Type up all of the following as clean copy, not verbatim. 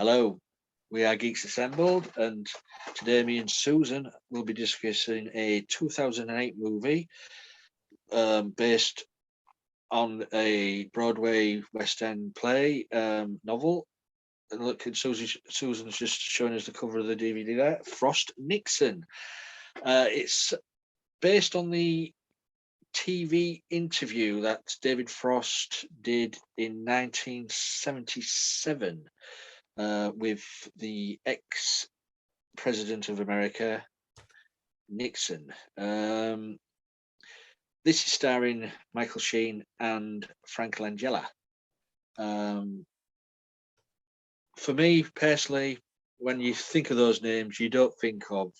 Hello, we are Geeks Assembled, and today me and Susan will be discussing a 2008 movie based on a Broadway West End play novel. And look, Susan's just showing us the cover of the DVD there. Frost Nixon. It's based on the TV interview that David Frost did in 1977 with the ex-president of America, Nixon. This is starring Michael Sheen and Frank Langella. For me personally, when you think of those names, you don't think of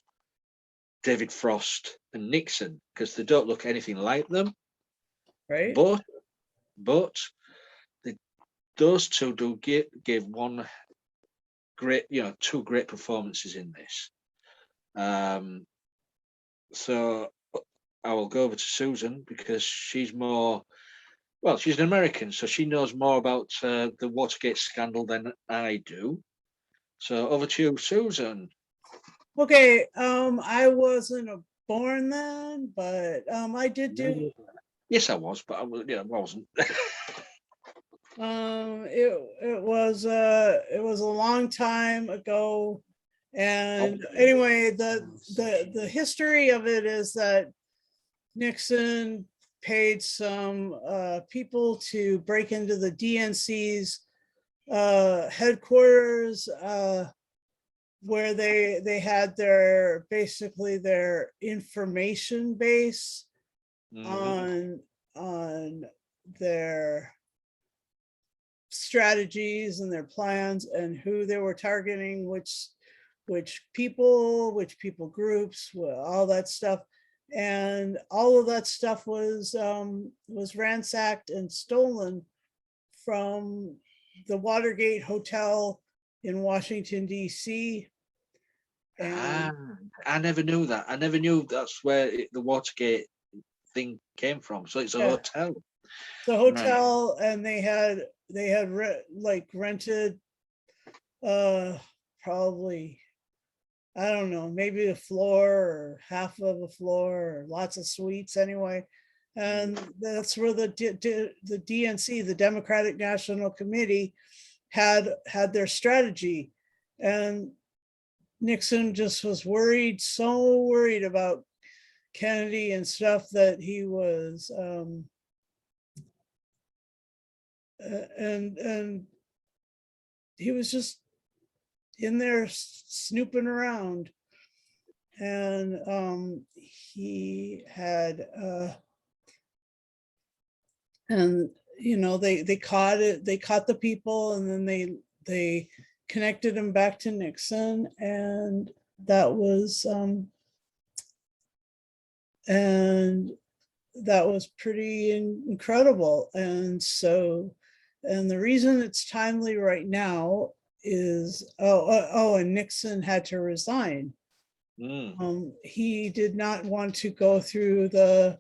David Frost and Nixon because they don't look anything like them. Right. But those two do give one great, two great performances in this. So I will go over to Susan because she's more, well, she's an American, so she knows more about the Watergate scandal than I do. So over to you, Susan. Okay. I wasn't born then, but I did do. Yes, I was, but I wasn't. It was a long time ago, and anyway, the history of it is that Nixon paid some people to break into the DNC's headquarters, where they had basically their information base on their strategies and their plans and who they were targeting, which people groups, all that stuff. And all of that stuff was ransacked and stolen from the Watergate Hotel in Washington, D.C. I never knew that. I never knew that's where the Watergate thing came from. So it's a hotel. The hotel, right. And they had rented probably, I don't know, maybe a floor or half of a floor or lots of suites anyway. And that's where the DNC, the Democratic National Committee, had their strategy. And Nixon just was so worried about Kennedy and stuff that he was and he was just in there snooping around, and he had and they caught the people, and then they connected him back to Nixon, and that was pretty incredible. And the reason it's timely right now is and Nixon had to resign. He did not want to go through the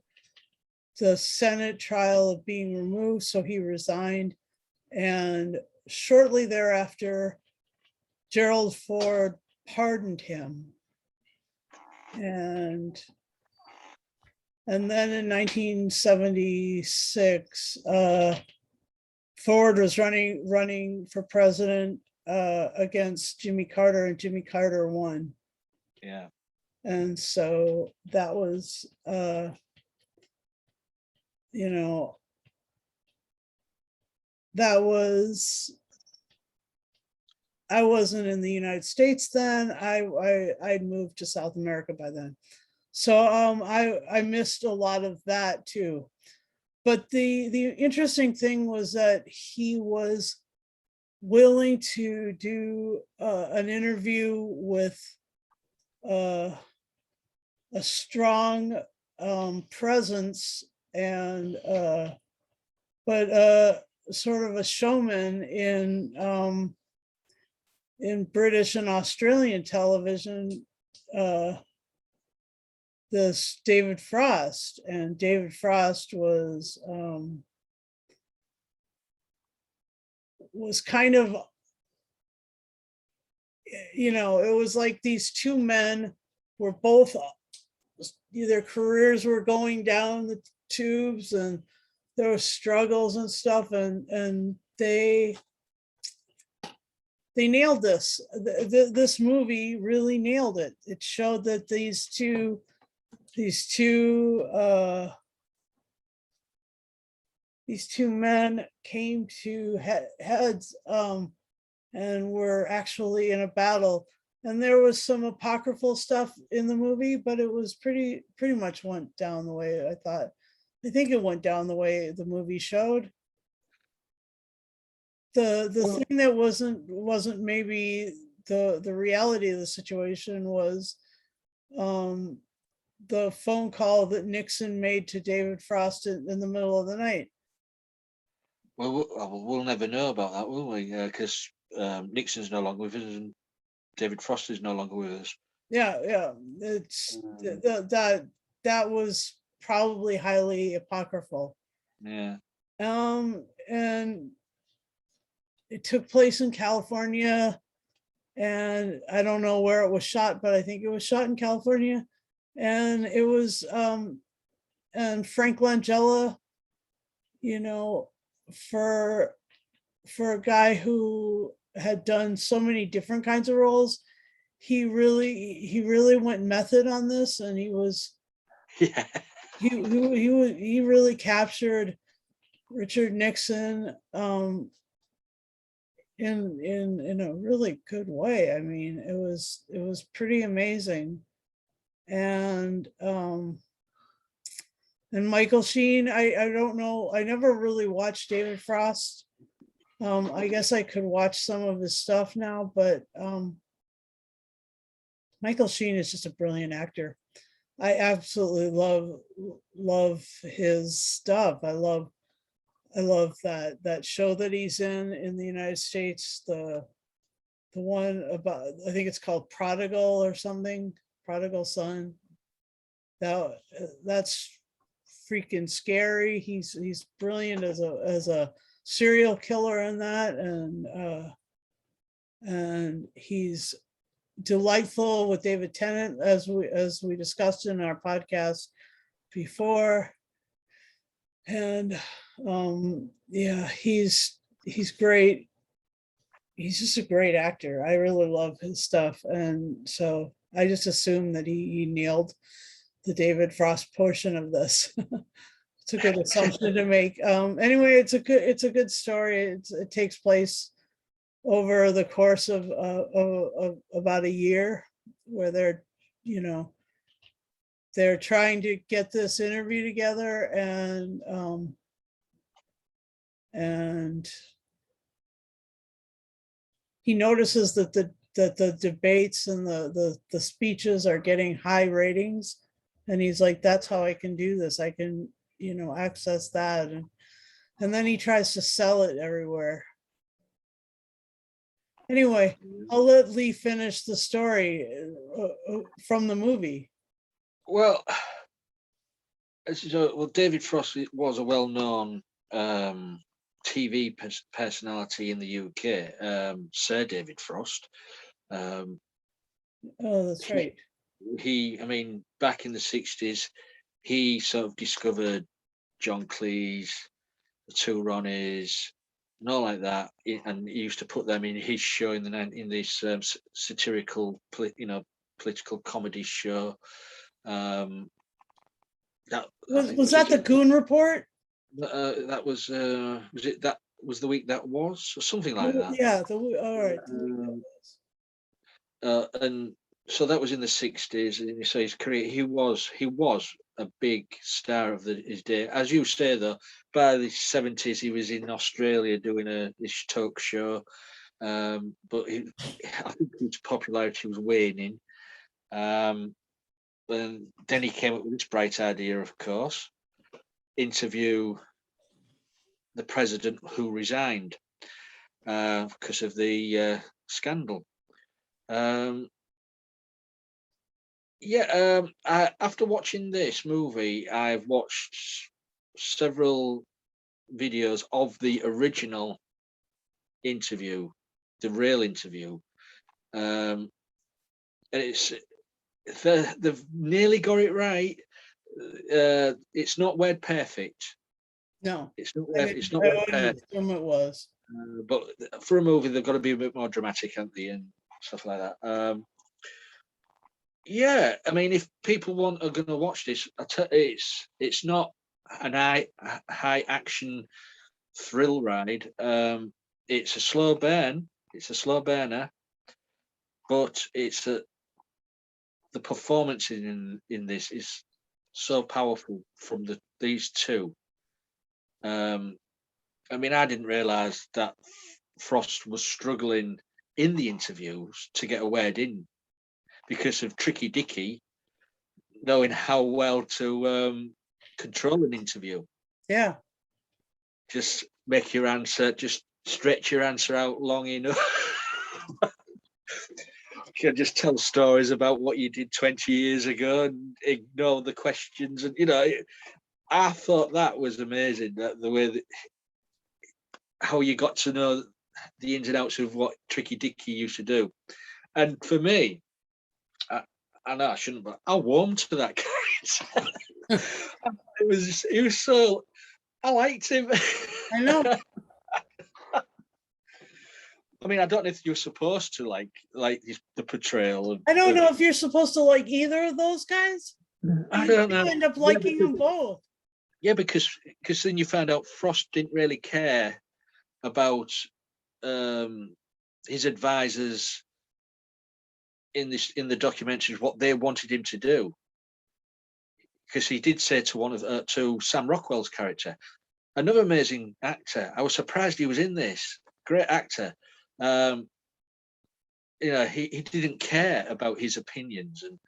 Senate trial of being removed, so he resigned. And shortly thereafter, Gerald Ford pardoned him. And then in 1976, Ford was running for president against Jimmy Carter, and Jimmy Carter won. Yeah. And so that was, I wasn't in the United States then. I'd moved to South America by then. So I missed a lot of that too. But the interesting thing was that he was willing to do an interview with a strong presence and but sort of a showman in British and Australian television, this David Frost. And David Frost was kind of you know, it was like these two men were both, their careers were going down the tubes, and there were struggles and stuff, and they nailed this. This movie really nailed it. It showed that these two men came to heads, and were actually in a battle. And there was some apocryphal stuff in the movie, but it was pretty much went down the way I thought. I think it went down the way the movie showed. The thing that wasn't maybe the reality of the situation was the phone call that Nixon made to David Frost in the middle of the night. Well, we'll never know about that, will we? Because Nixon's no longer with us, and David Frost is no longer with us. Yeah, it's that was probably highly apocryphal. Yeah. And it took place in California, and I don't know where it was shot, but I think it was shot in California. And it was and Frank Langella, you know, for a guy who had done so many different kinds of roles, he really went method on this, and he really captured Richard Nixon in a really good way. I mean, it was pretty amazing. And Michael Sheen, I don't know, I never really watched David Frost. I guess I could watch some of his stuff now, but Michael Sheen is just a brilliant actor. I absolutely love his stuff. I love that show that he's in the United States, the one about, I think it's called Prodigal or something, Prodigal Son. That's freaking scary. He's brilliant as a serial killer in that, and he's delightful with David Tennant, as we discussed in our podcast before. And yeah, he's great. He's just a great actor. I really love his stuff, and so I just assume that he nailed the David Frost portion of this. It's a good assumption to make. Anyway, it's a good story. It takes place over the course of about a year, where they're trying to get this interview together, and he notices that the debates and the speeches are getting high ratings, and he's like, that's how I can do this. I can access that, and then he tries to sell it everywhere. Anyway, I'll let Lee finish the story from the movie. Well, David Frost was a well-known TV personality in the UK, Sir David Frost. Oh, that's right. I mean, back in the 60s, he sort of discovered John Cleese, the Two Ronnies, and all like that, and he used to put them in his show in this satirical, political comedy show. Was that the Goon Report? That was it? That was the week that was, or something like that. Yeah. All right. And so that was in the 60s, and so his career, he was a big star of his day. As you say, though, by the 70s, he was in Australia doing this talk show, but I think his popularity was waning. And then he came up with this bright idea, of course, interview the president who resigned because of the scandal. After watching this movie, I've watched several videos of the original interview, the real interview, And they've nearly got it right. It's not word perfect. No, It's not. I It's not I word wouldn't perfect. assume it was. But for a movie, they've got to be a bit more dramatic, haven't they, and stuff like that. Yeah, I mean, if people are going to watch this, it's not an high action thrill ride. It's a slow burn. It's a slow burner, but the performance in this is so powerful from these two. I mean, I didn't realise that Frost was struggling in the interviews to get a word in because of Tricky Dicky knowing how well to control an interview. Yeah. Just make your answer, just stretch your answer out long enough. You can just tell stories about what you did 20 years ago and ignore the questions. And, I thought that was amazing, that the way that how you got to know the ins and outs of what Tricky Dicky used to do. And for me, I know I shouldn't, but I warmed to that character. It was so, I liked him. I know. I mean, I don't know if you're supposed to like the portrayal of. I don't know if you're supposed to like either of those guys. I don't know. You end up liking them both. Yeah, because then you found out Frost didn't really care about his advisors in the documentaries what they wanted him to do, because he did say to Sam Rockwell's character, another amazing actor. I was surprised he was in this. Great actor. He didn't care about his opinions, and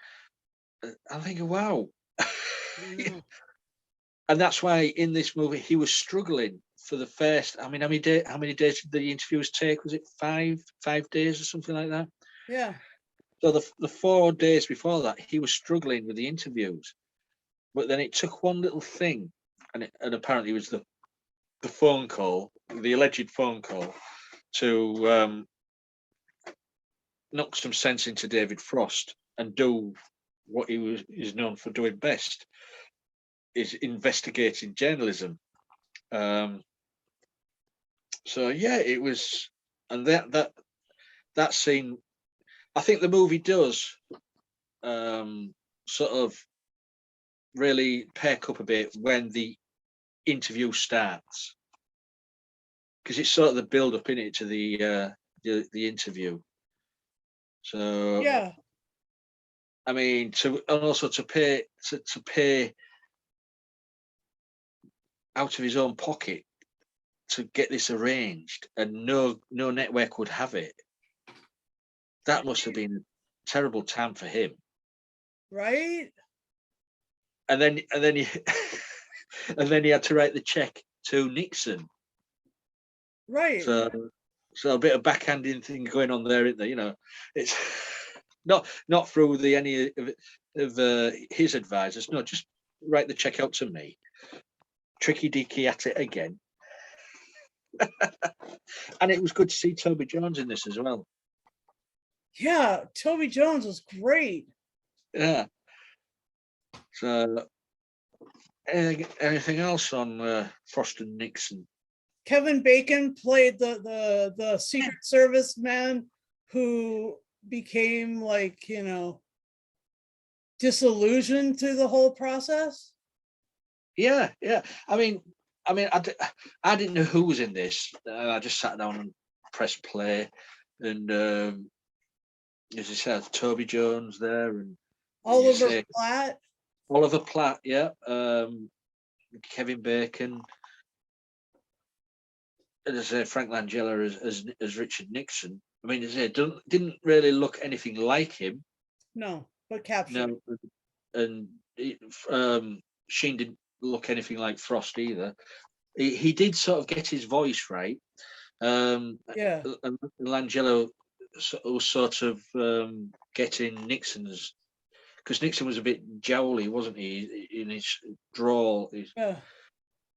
I'm thinking, wow. And that's why in this movie he was struggling for the first. I mean, how many days did the interviews take? Was it 5 days or something like that? Yeah. So the 4 days before that, he was struggling with the interviews, but then it took one little thing, and apparently it was the phone call, the alleged phone call, to knock some sense into David Frost and do what is known for doing best, is investigating journalism. So yeah, it was, and that scene, I think the movie does sort of really perk up a bit when the interview starts, because it's sort of the build up in it to the interview. So Yeah. I mean, and also to pay out of his own pocket to get this arranged, and no network would have it. That must have been a terrible time for him. Right. And then he and then he had to write the check to Nixon. Right. So a bit of backhanding thing going on there, isn't there? It's not through any of his advisors. No, just write the check out to me. Tricky Dicky at it again. And it was good to see Toby Jones in this as well. Yeah, Toby Jones was great. Yeah. So anything else on Frost and Nixon? Kevin Bacon played the Secret Service man who became disillusioned through the whole process. Yeah. I mean, I didn't know who was in this. I just sat down and pressed play, and as you said, Toby Jones there, and Oliver Platt. Oliver Platt, yeah. Kevin Bacon, and as I say, Frank Langella as Richard Nixon. I mean, as I say, didn't really look anything like him. No, but captured. No, and Sheen didn't look anything like Frost either. He did sort of get his voice right. Yeah. And Langella was sort of getting Nixon's, because Nixon was a bit jowly, wasn't he, in his drawl? Yeah.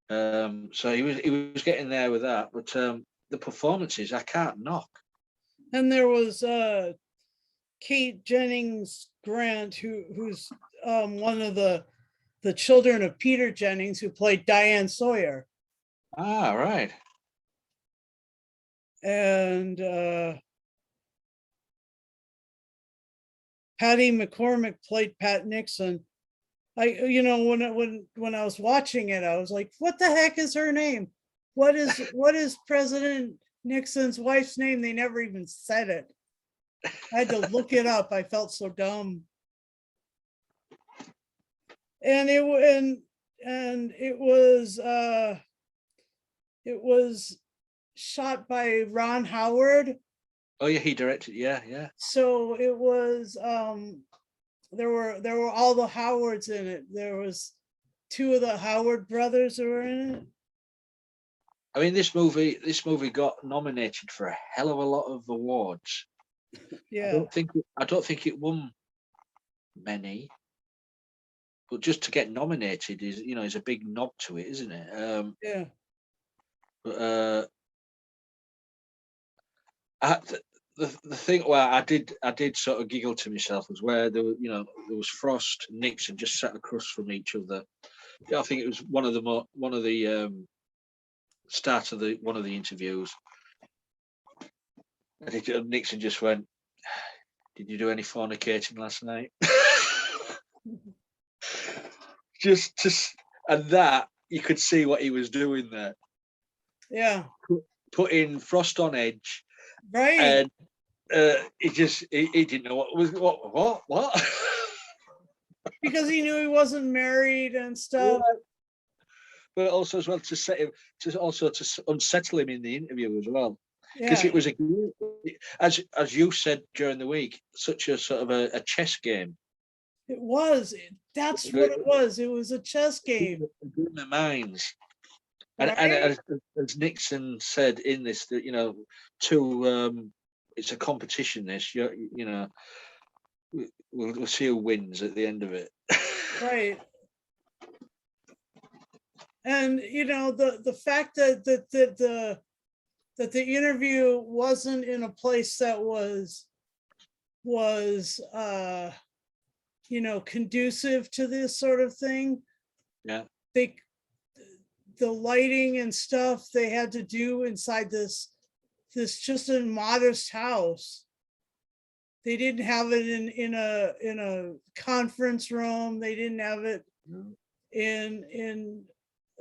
So he was getting there with that, but the performances I can't knock. And there was Kate Jennings Grant, who's one of the children of Peter Jennings, who played Diane Sawyer. Ah, right. And Patty McCormick played Pat Nixon. When I was watching it, I was like, what the heck is her name? What is President Nixon's wife's name? They never even said it. I had to look it up. I felt so dumb. And it was shot by Ron Howard. Oh yeah, he directed. Yeah. So it was there were all the Howards in it. There was 2 of the Howard brothers who were in it. I mean, this movie got nominated for a hell of a lot of awards. Yeah. I don't think it won many, but just to get nominated is a big nod to it, isn't it? Yeah. But the thing, well, I did sort of giggle to myself was where there was Frost and Nixon just sat across from each other. I think it was one of the start of one of the interviews. And Nixon just went, "Did you do any fornicating last night?" And that you could see what he was doing there. Yeah. Putting Frost on edge. Right. And he didn't know what. Because he knew he wasn't married and stuff. Yeah. But also as well to unsettle him in the interview as well. Because it was as you said during the week, such a sort of a chess game. It was. That's what it was. It was a chess game. In the minds. And, right? and as Nixon said in this, that it's a competition. This, we'll see who wins at the end of it. Right. And the fact that the interview wasn't in a place that was conducive to this sort of thing. Yeah. The lighting and stuff they had to do inside this just a modest house. They didn't have it in a conference room. They didn't have it in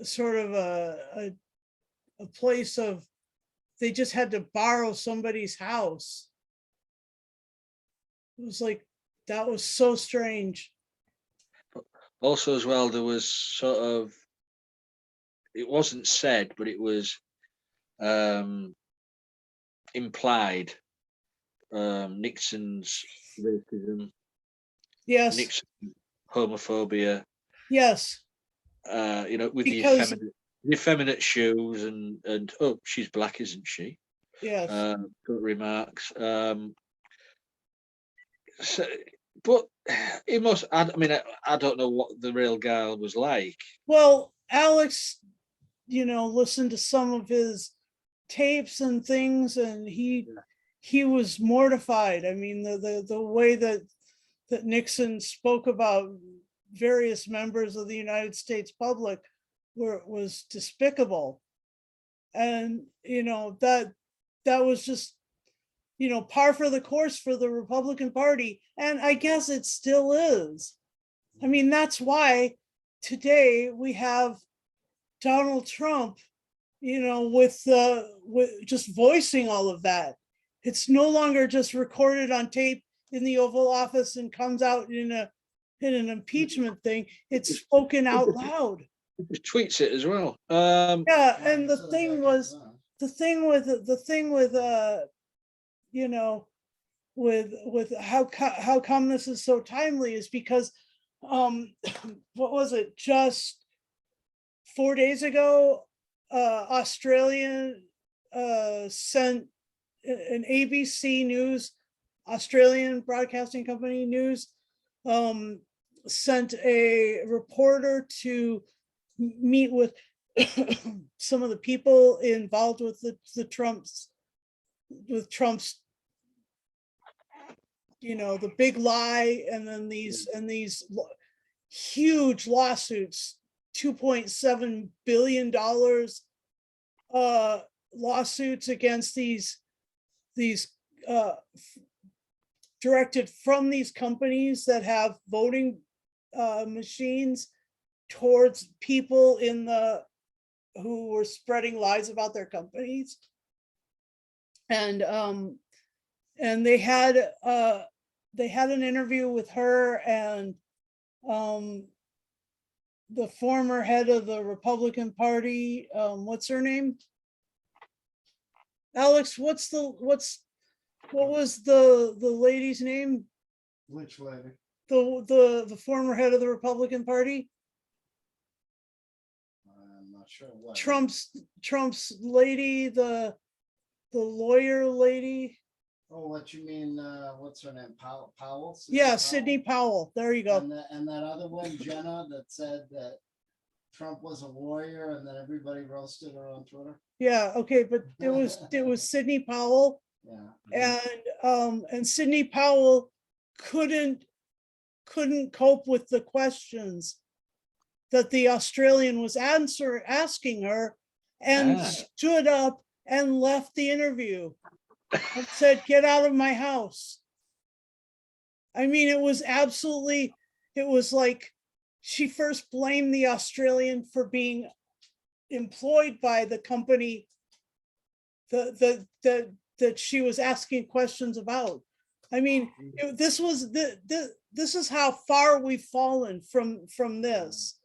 sort of a place of, they just had to borrow somebody's house. It was like, that was so strange. Also as well, there was sort of, it wasn't said, but it was implied, Nixon's racism. Yes. Nixon homophobia. Yes. With the effeminate shoes and oh, she's black, isn't she? Yes. Remarks. But it must. I don't know what the real girl was like. Well, Alex, listened to some of his tapes and things, and he was mortified. I mean, the way that Nixon spoke about various members of the United States public was despicable. And that was just par for the course for the Republican Party, and I guess it still is. I mean, that's why today we have Donald Trump, with just voicing all of that. It's no longer just recorded on tape in the Oval Office and comes out in an impeachment thing. It's spoken out loud. He tweets it as well. Yeah, and the thing with how come this is so timely is because what was it, just 4 days ago, Australian sent an ABC News, Australian Broadcasting Company News, sent a reporter to meet with some of the people involved with Trump's the big lie, and then these huge lawsuits, $2.7 billion lawsuits against these directed from these companies that have voting machines towards people who were spreading lies about their companies. And they had an interview with her and the former head of the Republican Party. What's her name? Alex, what was the lady's name? Which lady? The former head of the Republican Party? I'm not sure what. Trump's lady, the lawyer lady. Oh, what you mean? What's her name? Powell? Yeah, Sidney Powell. There you go. And that other one, Jenna, that said that Trump was a warrior, and then everybody roasted her on Twitter. Yeah. Okay, but it was Sidney Powell. Yeah. And Sidney Powell couldn't cope with the questions that the Australian was asking her, and stood up and left the interview and said, "Get out of my house." I mean, it was like she first blamed the Australian for being employed by the company that she was asking questions about. I mean, this is how far we've fallen from this.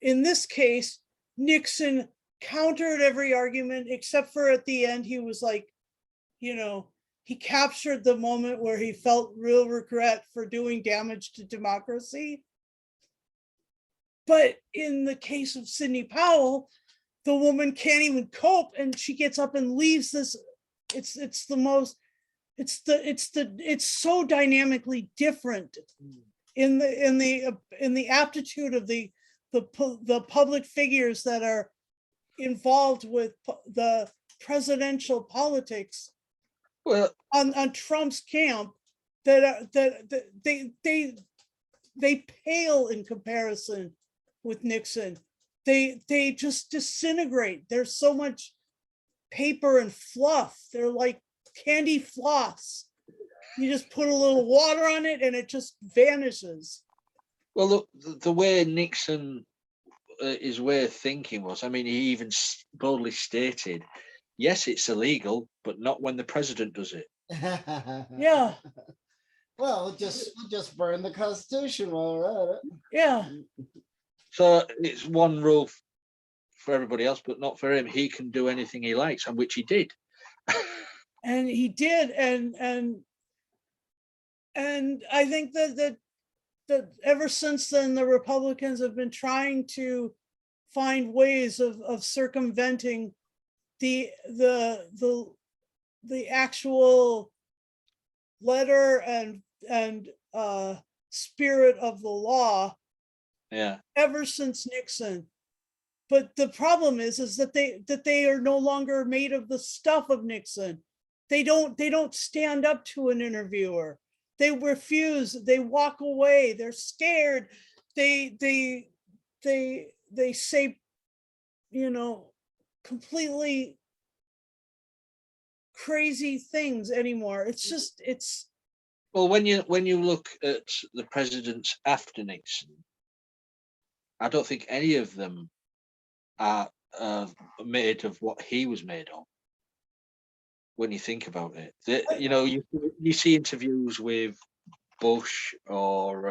In this case, Nixon countered every argument except for at the end, he was like, he captured the moment where he felt real regret for doing damage to democracy. But in the case of Sidney Powell, the woman can't even cope, and she gets up and leaves this. It's so dynamically different in the aptitude of the public figures that are involved with the presidential politics. Well, on Trump's camp, that they pale in comparison with Nixon. They just disintegrate. There's so much paper and fluff. They're like candy floss. You just put a little water on it and it just vanishes. Well, look, the way Nixon, his way of thinking was, I mean, he even boldly stated, yes, it's illegal, but not when the president does it. Yeah. Well, we'll just burn the Constitution while we're at it. Yeah. So it's one rule for everybody else, but not for him. He can do anything he likes, and which he did. And he did, and I think that ever since then, the Republicans have been trying to find ways of circumventing the actual letter and spirit of the law. Yeah. Ever since Nixon. But the problem is that they are no longer made of the stuff of Nixon. They don't stand up to an interviewer. They refuse. They walk away. They're scared. They say, completely crazy things anymore. It's well, when you look at the presidents after Nixon, I don't think any of them are made of what he was made of. When you think about it, you see interviews with Bush or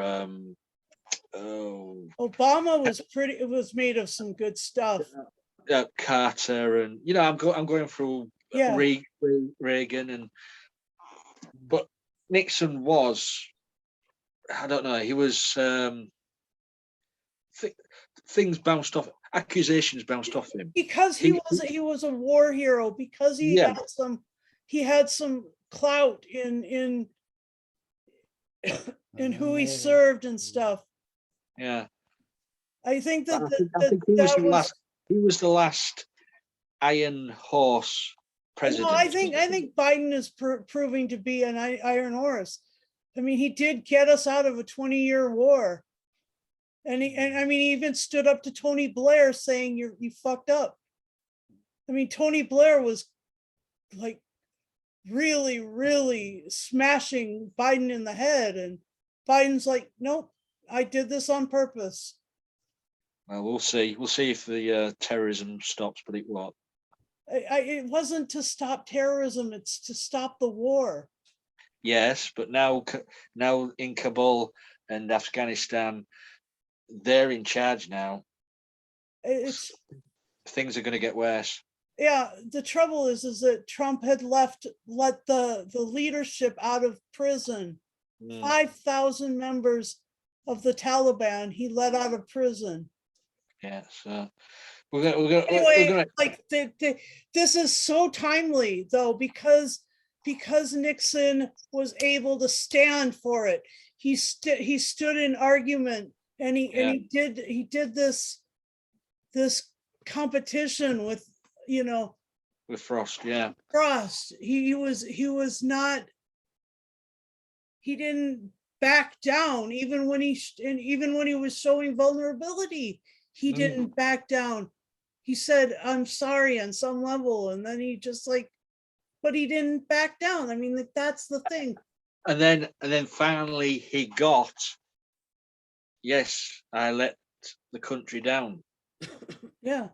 Obama was made of some good stuff. Carter, and I'm going through Reagan, but Nixon was, I don't know, he was things bounced off, accusations bounced off him because he was a war hero, because he had some clout in who he served and stuff. Yeah, I think that he was the last iron horse president. No, I think Biden is proving to be an iron horse. I mean, he did get us out of a 20-year war. And I mean, he even stood up to Tony Blair saying, you fucked up. I mean, Tony Blair was like really, really smashing Biden in the head. And Biden's like, nope, I did this on purpose. Well, we'll see. We'll see if the terrorism stops, but it won't. It wasn't to stop terrorism, it's to stop the war. Yes, but now in Kabul and Afghanistan, they're in charge now. It's, Things are going to get worse. yeah, the trouble is that Trump had let the leadership out of prison. 5,000 members of the Taliban he let out of prison. Yeah, so we're Anyway, gonna like this is so timely though, because Nixon was able to stand for it. He stood in argument, and he did this competition with, with Frost. Yeah, Frost. He didn't back down even when he was showing vulnerability. He didn't back down. He said, I'm sorry on some level, and then he just but he didn't back down. I mean, that's the thing. and then finally he got, yes, I let the country down. Yeah.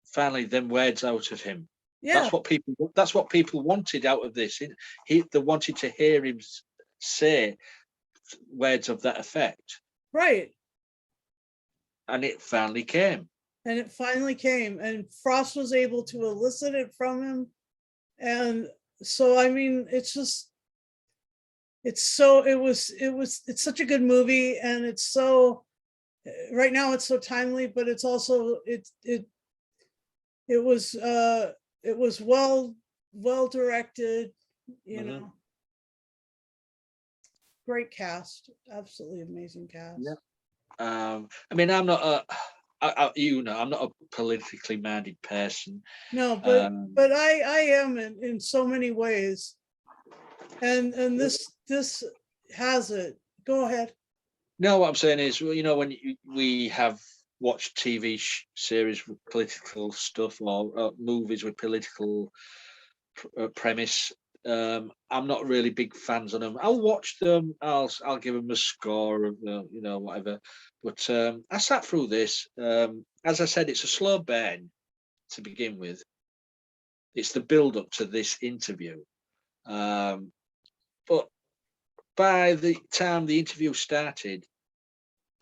Finally, them words out of him. Yeah. That's what people wanted out of this. They wanted to hear him say words of that effect. Right. And it finally came. And Frost was able to elicit it from him. And so, I mean, it's such a good movie, and it's so, right now it's so timely, but it's also, it was well directed, great cast, absolutely amazing cast. Yeah. I mean, I'm not I'm not a politically minded person. No, but I am in so many ways, and this has it. Go ahead. No, what I'm saying is, when we have watched TV series with political stuff, or movies with political premise, I'm not really big fans of them. I'll watch them. I'll give them a score of whatever. But I sat through this. As I said, it's a slow burn to begin with. It's the build up to this interview. But by the time the interview started,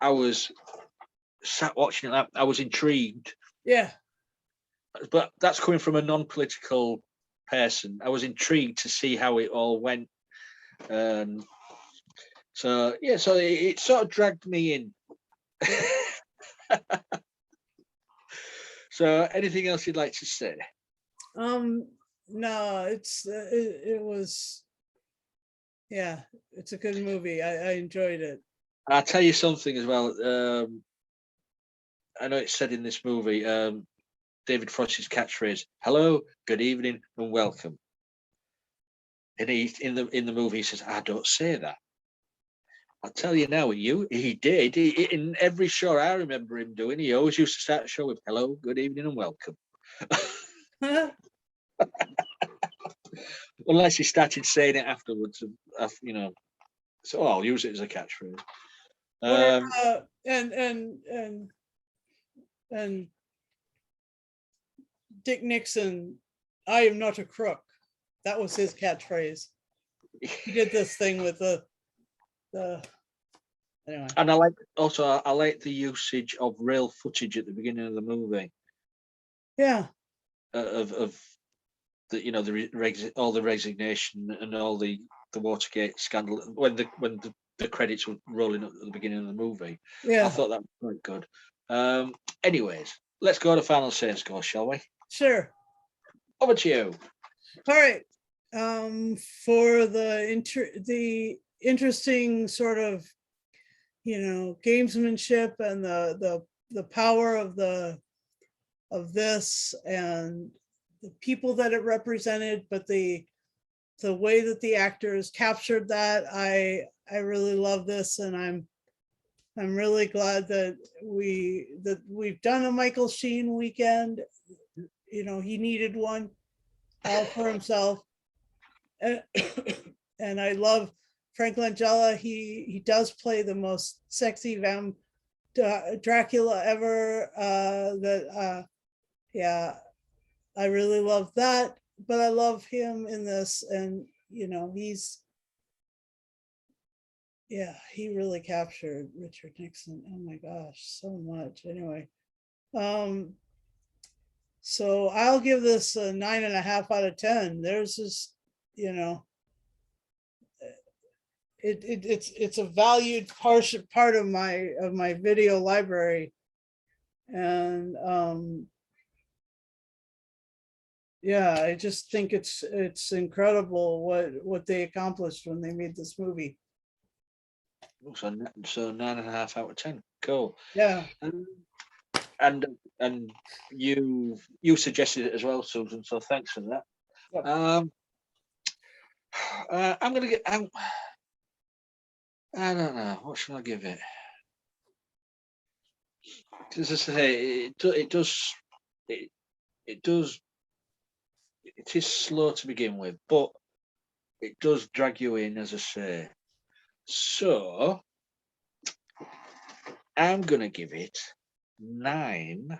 I was sat watching it. I was intrigued. Yeah. But that's coming from a non-political person. I was intrigued to see how it all went. So it sort of dragged me in. So anything else you'd like to say? No, it was, yeah, it's a good movie. I enjoyed it. I'll tell you something as well. I know it's said in this movie, David Frost's catchphrase, "Hello, good evening, and welcome." And in the movie he says, "I don't say that." I'll tell you now, he did. In every show I remember him doing, he always used to start the show with "Hello, good evening, and welcome." Unless he started saying it afterwards, So I'll use it as a catchphrase. And Dick Nixon, "I am not a crook." That was his catchphrase. He did this thing with the anyway. And I like the usage of real footage at the beginning of the movie. Yeah. Of the all the resignation and all the Watergate scandal when the credits were rolling up at the beginning of the movie. Yeah. I thought that was quite good. Anyways, let's go to final say score, shall we? Sure. Over to you. All right. For the interesting sort of, gamesmanship and the power of this and the people that it represented, but the the way that the actors captured that, I really love this, and I'm really glad that we've done a Michael Sheen weekend. You know, he needed one for himself. And I love Frank Langella. He does play the most sexy Dracula ever. Yeah, I really love that. But I love him in this, and you know, he really captured Richard Nixon. Oh my gosh, so much. Anyway, so I'll give this a 9.5 out of 10. There's just, you know, it's a valued part of my video library, and yeah, I just think it's incredible what they accomplished when they made this movie. So 9.5 out of 10. Cool. Yeah. And you suggested it as well, Susan. So thanks for that. Yep. I'm gonna get. I don't know. What should I give it? As I say, it does. It is slow to begin with, but it does drag you in, as I say. So I'm gonna give it 9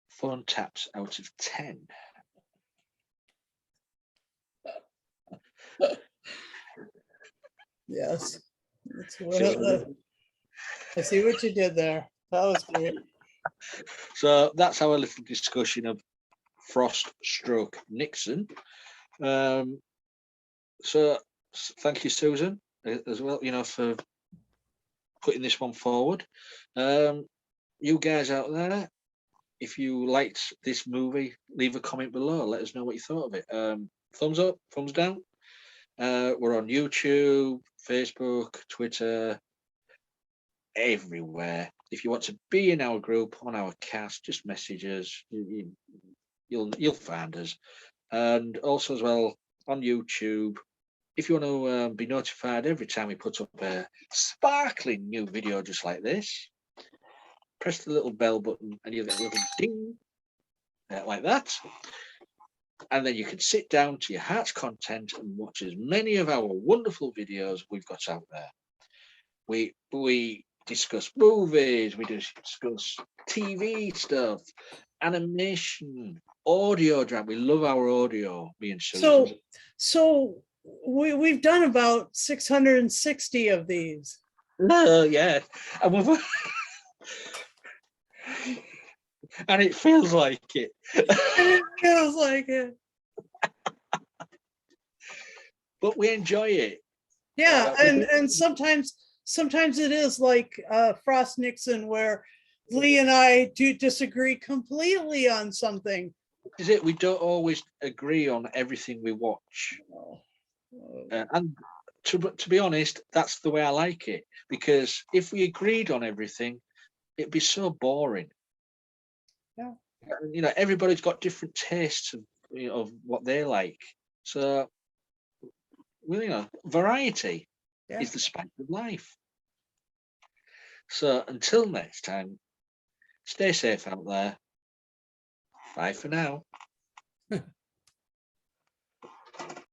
phone taps out of 10. Yes. I see what you did there. That was great. So that's our little discussion of Frost stroke Nixon. So thank you, Susan, as well, you know, for putting this one forward. You guys out there, if you liked this movie, leave a comment below. Let us know what you thought of it. Thumbs up, thumbs down. We're on YouTube, Facebook, Twitter, everywhere. If you want to be in our group, on our cast, just message us. You'll find us. And also as well on YouTube, if you want to be notified every time we put up a sparkling new video just like this, press the little bell button and you'll get a little ding like that. And then you can sit down to your heart's content and watch as many of our wonderful videos we've got out there. We discuss movies, we discuss TV stuff, animation, audio drama. We love our audio, me and Susan. So we've done about 660 of these. Yeah, and and it feels like it. It feels like it. But we enjoy it. Yeah, and sometimes it is like Frost Nixon, where Lee and I do disagree completely on something. Is it? We don't always agree on everything we watch. And to be honest, that's the way I like it, because if we agreed on everything, it'd be so boring. Yeah. You know, everybody's got different tastes of, you know, of what they like. So, well, you know, variety is the spice of life. So until next time, stay safe out there. Bye for now.